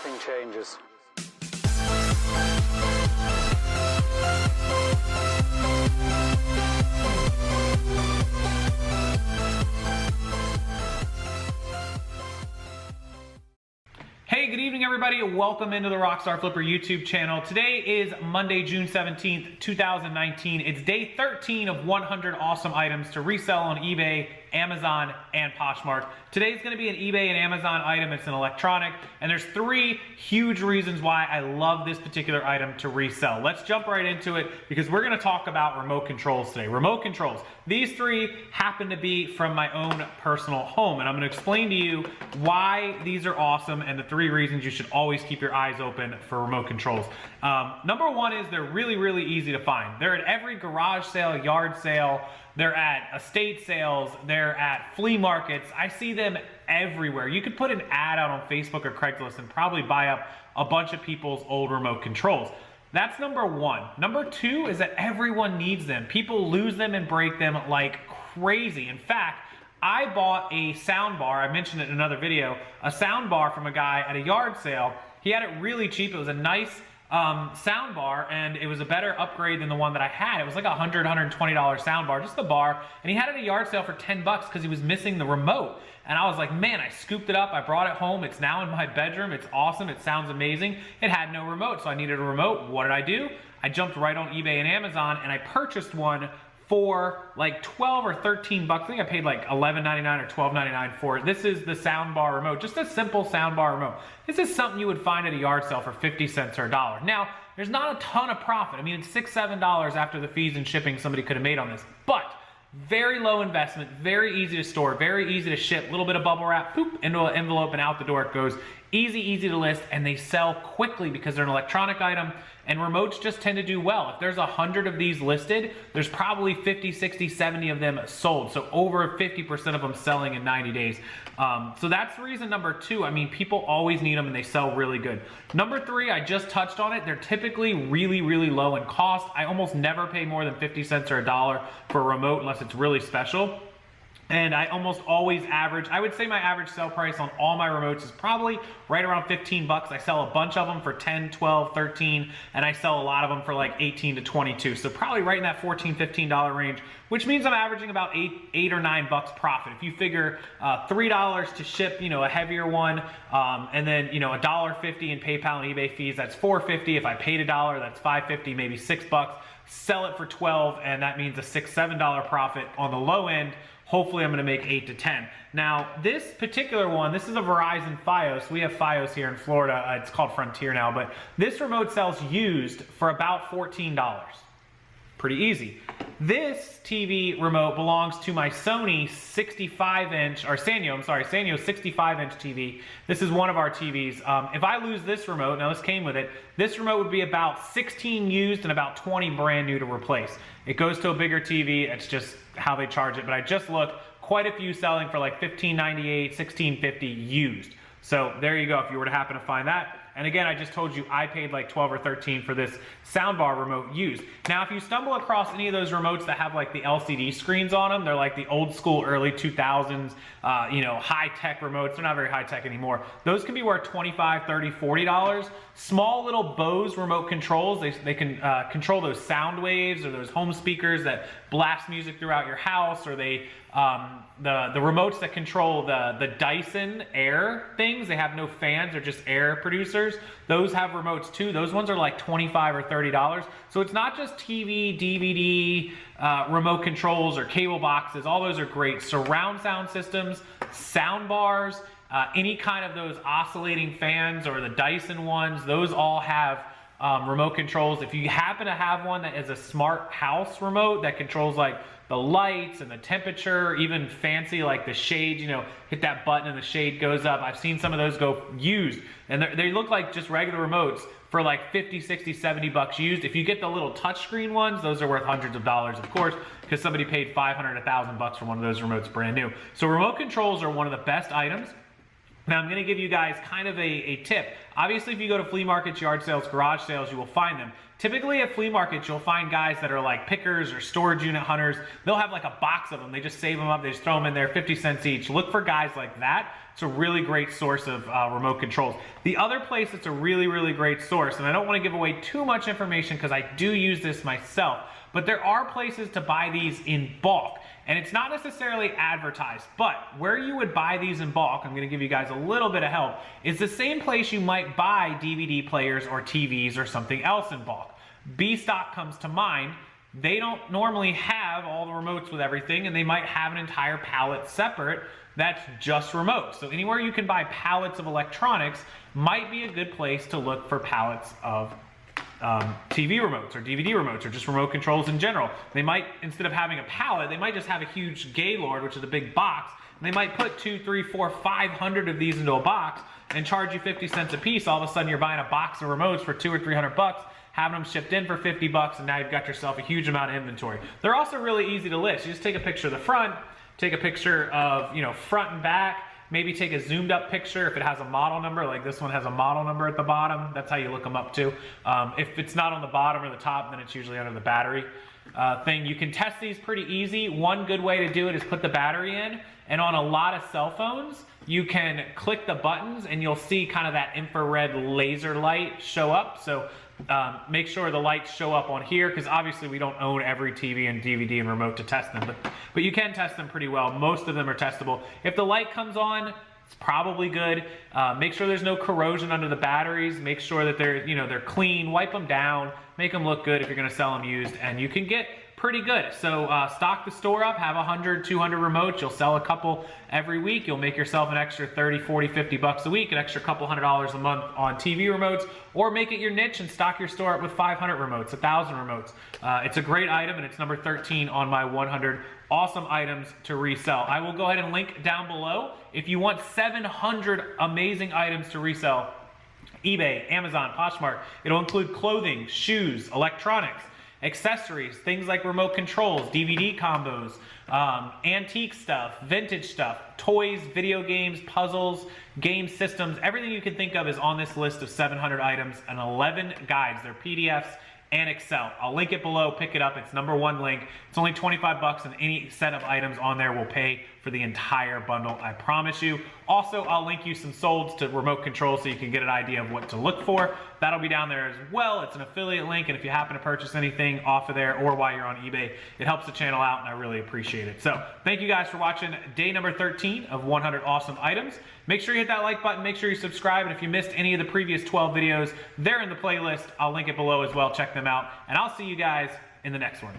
everything changes. Hey, good evening everybody. Welcome into the RockstarFlipper YouTube channel. Today is Monday, June 17th, 2019. It's day 13 of 100 awesome items to resell on eBay, Amazon, and Poshmark. Today's gonna be an eBay and Amazon item. It's an electronic, and there's three huge reasons why I love this particular item to resell. Let's jump right into it because we're gonna talk about remote controls today. Remote controls. These three happen to be from my own personal home, and I'm gonna explain to you why these are awesome and the three reasons you should always keep your eyes open for remote controls. Number one is they're really easy to find. They're at every garage sale, yard sale, they're at estate sales, they're at flea markets. I see them everywhere. You could put an ad out on Facebook or Craigslist and probably buy up a bunch of people's old remote controls. That's number one. Number two is that everyone needs them. People lose them and break them like crazy. In fact, I bought a sound bar, I mentioned it in another video, a sound bar from a guy at a yard sale. He had it really cheap. It was a nice sound bar, and it was a better upgrade than the one that I had. It was like a $100, $120 sound bar, just the bar, and he had it at a yard sale for 10 bucks because he was missing the remote. And I was like, man, I scooped it up, I brought it home, it's now in my bedroom, it's awesome, it sounds amazing. It had no remote, so I needed a remote. What did I do? I jumped right on eBay and Amazon, and I purchased one for like 12 or 13 bucks. I think I paid like $11.99 or $12.99 for it. This is the soundbar remote, just a simple soundbar remote. This is something you would find at a yard sale for 50 cents or $1. Now, there's not a ton of profit. I mean, it's $6, $7 after the fees and shipping somebody could have made on this, but very low investment, very easy to store, very easy to ship, a little bit of bubble wrap, poop, into an envelope and out the door it goes. Easy to list, and they sell quickly because they're an electronic item, and remotes just tend to do well. If there's 100 of these listed, there's probably 50, 60, 70 of them sold. So over 50% of them selling in 90 days. So that's reason number two. I mean, people always need them and they sell really good. Number three, I just touched on it. They're typically really low in cost. I almost never pay more than 50 cents or $1 for a remote unless it's really special. And I almost always average, I would say my average sell price on all my remotes is probably right around 15 bucks. I sell a bunch of them for 10, 12, 13, and I sell a lot of them for like 18 to 22. So probably right in that $14, $15 range, which means I'm averaging about eight or 9 bucks profit. If you figure $3 to ship, a heavier one, and then, $1.50 in PayPal and eBay fees, that's $4.50. If I paid $1, that's $5.50, maybe 6 bucks. Sell it for 12, and that means a $6, $7 profit on the low end. Hopefully I'm gonna make 8 to 10. Now, this particular one, this is a Verizon Fios. We have Fios here in Florida. It's called Frontier now, but this remote sells used for about $14. Pretty easy. This TV remote belongs to my Sony 65-inch, or Sanyo, I'm sorry, Sanyo 65-inch TV. This is one of our TVs. If I lose this remote, now this came with it, this remote would be about 16 used and about 20 brand new to replace. It goes to a bigger TV, it's just how they charge it, but I just looked, quite a few selling for like $15.98, $16.50 used. So there you go, if you were to happen to find that. And again, I just told you I paid like 12 or 13 for this soundbar remote used. Now, if you stumble across any of those remotes that have like the LCD screens on them, they're like the old school early 2000s, high-tech remotes. They're not very high-tech anymore. Those can be worth $25, $30, $40. Small little Bose remote controls. They can control those sound waves or those home speakers that blast music throughout your house, or they the remotes that control the Dyson air things. They have no fans, they're just air producers. Those have remotes too. Those ones are like $25 or $30. So it's not just TV, DVD, remote controls or cable boxes. All those are great. Surround sound systems, sound bars, any kind of those oscillating fans or the Dyson ones, those all have remote controls. If you happen to have one that is a smart house remote that controls like the lights and the temperature, even fancy like the shade, hit that button and the shade goes up. I've seen some of those go used, and they look like just regular remotes for like 50, 60, 70 bucks used. If you get the little touchscreen ones, those are worth hundreds of dollars, of course, because somebody paid 500, 1,000 bucks for one of those remotes brand new. So remote controls are one of the best items. Now I'm gonna give you guys kind of a tip. Obviously, if you go to flea markets, yard sales, garage sales, you will find them. Typically at flea markets, you'll find guys that are like pickers or storage unit hunters. They'll have like a box of them. They just save them up, they just throw them in there, 50 cents each. Look for guys like that. It's a really great source of remote controls. The other place that's a really, really great source, and I don't wanna give away too much information because I do use this myself, but there are places to buy these in bulk. And it's not necessarily advertised, but where you would buy these in bulk, I'm gonna give you guys a little bit of help, is the same place you might buy DVD players or TVs or something else in bulk. B-Stock comes to mind. They don't normally have all the remotes with everything, and they might have an entire pallet separate that's just remote. So anywhere you can buy pallets of electronics might be a good place to look for pallets of TV remotes or DVD remotes or just remote controls in general. They might, instead of having a pallet, they might just have a huge Gaylord, which is a big box, and they might put 2, 3, 4, 500 of these into a box and charge you 50 cents a piece. All of a sudden you're buying a box of remotes for 200 or 300 bucks, having them shipped in for 50 bucks, and now you've got yourself a huge amount of inventory. They're also really easy to list. You just take a picture of the front, take a picture of, you know, front and back, maybe take a zoomed up picture if it has a model number, like this one has a model number at the bottom. That's how you look them up too. If it's not on the bottom or the top, then it's usually under the battery thing. You can test these pretty easy. One good way to do it is put the battery in, and on a lot of cell phones, you can click the buttons and you'll see kind of that infrared laser light show up. So make sure the lights show up on here, because obviously we don't own every TV and DVD and remote to test them, but you can test them pretty well. Most of them are testable. If the light comes on, it's probably good. Make sure there's no corrosion under the batteries. Make sure that they're clean. Wipe them down. Make them look good if you're going to sell them used, and you can get pretty good. So stock the store up, have 100, 200 remotes. You'll sell a couple every week. You'll make yourself an extra 30, 40, 50 bucks a week, an extra couple $100 a month on TV remotes, or make it your niche and stock your store up with 500 remotes, 1,000 remotes. It's a great item, and it's number 13 on my 100 awesome items to resell. I will go ahead and link down below. If you want 700 amazing items to resell, eBay, Amazon, Poshmark, it'll include clothing, shoes, electronics, accessories, things like remote controls, DVD combos, antique stuff, vintage stuff, toys, video games, puzzles, game systems. Everything you can think of is on this list of 700 items and 11 guides. They're PDFs and Excel. I'll link it below, pick it up. It's #1 link. It's only 25 bucks, and any set of items on there will pay for the entire bundle, I promise you. Also, I'll link you some solds to remote control so you can get an idea of what to look for. That'll be down there as well. It's an affiliate link, and if you happen to purchase anything off of there or while you're on eBay, it helps the channel out, and I really appreciate it. So thank you guys for watching day number 13 of 100 awesome items. Make sure you hit that like button, make sure you subscribe, and if you missed any of the previous 12 videos, they're in the playlist. I'll link it below as well. Check them out, and I'll see you guys in the next one.